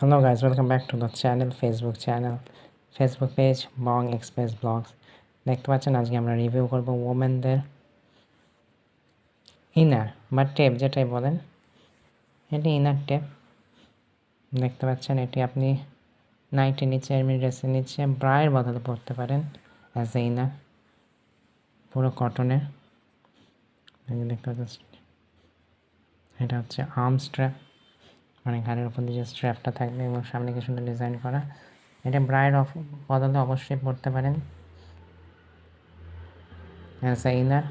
Hello guys, welcome back to the channel, Facebook page Bong Express Blogs। দেখতে পাচ্ছেন আজকে আমরা রিভিউ করব ওমেনদের ইনার বা টেপ যেটাই বলেন, এটি ইনার টেপ। দেখতে পাচ্ছেন এটি আপনি নাইটের নিচে, আর্মি ড্রেসের নিচে ব্রায়ের বদলে পরতে পারেন অ্যাজ এ ইনার, পুরো কটনের। দেখতে পাচ্ছেন এটা হচ্ছে আর্ম স্ট্র্যাপ, মানে ঘাড়ের উপর দিয়ে যে স্ট্র্যাপটা থাকবে এবং সামনে কি সুন্দর ডিজাইন করা। এটা ব্রায়ের বদলে অবশ্যই পরতে পারেন অ্যাজ এ ইনার,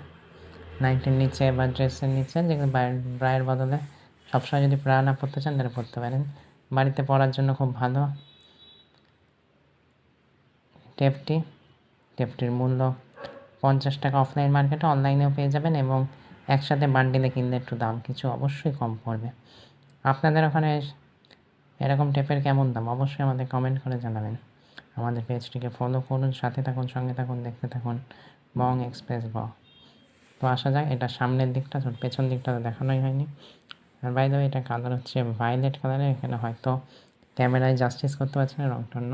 নাইটের নিচে বা ড্রেসের নিচে, যেগুলো ব্রায়ের বদলে সবসময় যদি ব্রা না পরতে চান তাহলে পরতে পারেন। বাড়িতে পরার জন্য খুব ভালো টেপটির মূল্য 50 টাকা অফলাইন মার্কেটে, অনলাইনেও পেয়ে যাবেন এবং একসাথে বান্ডিলে কিনলে একটু দাম কিছু অবশ্যই কম পড়বে। আপনাদের ওখানে এরকম টেপের কেমন দাম অবশ্যই আমাদের কমেন্ট করে জানাবেন। আমাদের পেজটিকে ফলো করুন, সাথে থাকুন, সঙ্গে থাকুন, দেখতে থাকুন বং এক্সপ্রেস ব্লগ। তো আসা যাক, এটা সামনের দিকটা, পেছন দিকটা তো দেখানোই হয়নি। আর বাই দ্য ওয়ে এটা কালার হচ্ছে ভায়োলেট কালারের। এখানে হয়তো ক্যামেরায় জাস্টিস করতে পারছে না রং টন্য।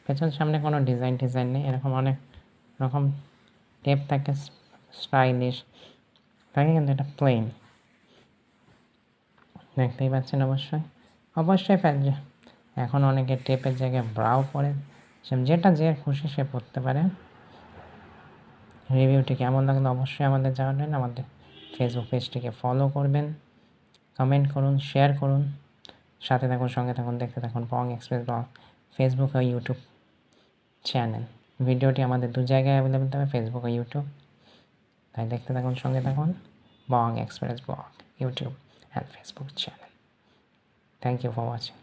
পেছন সামনে কোনো ডিজাইন নেই। এরকম অনেক রকম টেপ থাকে, স্টাইলিশ থাকে, কিন্তু এটা প্লেন। দেখতেই পাচ্ছেন অবশ্যই ফ্যান্সি। এখন অনেকে টেপের জায়গায় ব্রাও পরে, যেটা যে খুশি সে পরতে পারে। রিভিউটি কেমন লাগলো অবশ্যই আমাদের জানাবেন। আমাদের ফেসবুক পেজটিকে ফলো করবেন, কমেন্ট করুন, শেয়ার করুন, সাথে থাকুন, সঙ্গে থাকুন, দেখতে থাকুন বং এক্সপ্রেস ব্লগ ফেসবুক ও ইউটিউব চ্যানেল। ভিডিওটি আমাদের দু জায়গায় অ্যাভেলেবেল থাকবে, ফেসবুক ও ইউটিউব। তাই দেখতে থাকুন, সঙ্গে থাকুন Bong express blog YouTube and Facebook channel. Thank you for watching.